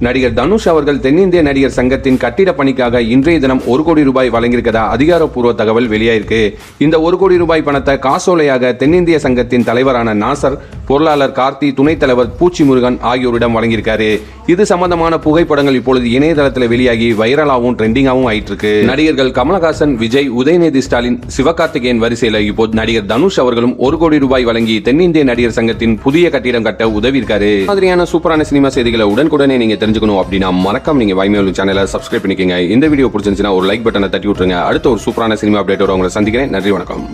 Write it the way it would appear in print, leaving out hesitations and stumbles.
நடிகர் தனுஷ் அவர்கள் தென்னிந்திய நடிகர் சங்கத்தின் கட்டிட பணிக்காக இன்றைய தினம் 1 கோடி ரூபாய் வழங்கியிருக்கதா அதிகாரப்பூர்வ தகவல் வெளியாயிருக்கு. இந்த 1 கோடி ரூபாய் பணத்தை காசோலையாக தென்னிந்திய சங்கத்தின் தலைவரான நாசர், பொருளாளர் கார்த்தி, துணைத் தலைவர் பூச்சி முருகன் ஆகியோரிடம் வழங்கியிருக்காரு. இது சம்பந்தமான புகைப்படங்கள் இப்பொழுது இணையதளத்தில் வெளியாகி வைரலாகவும் ட்ரெண்டிங்காகவும் ஆயிட்டு இருக்கு. நடிகர்கள் கமலஹாசன், விஜய், உதயநிதி ஸ்டாலின், சிவகார்த்திகேயன் வரிசையில் இப்போது நடிகர் தனுஷ் அவர்களும் 1 கோடி ரூபாய் வழங்கி தென்னிந்திய நடிகர் சங்கத்தின் புதிய கட்டிடம் கட்ட உதவி இருக்காரு. மாதிரியான சூப்பரான சினிமா செய்திகளை உடனுக்குடனே நீங்க தெரிஞ்சுக்கணும் அப்படின்னா மறக்காம நீங்க வைமேலு சேனலை சப்ஸ்கிரைப் பண்ணிக்கங்க. இந்த வீடியோ பிடிச்சிருந்துச்சுன்னா ஒரு லைக் பட்டனை தட்டி விட்டுருங்க. அடுத்த ஒரு சூப்பரான சினிமா அப்டேட்டோட உங்களை சந்திக்கிறேன். நன்றி, வணக்கம்.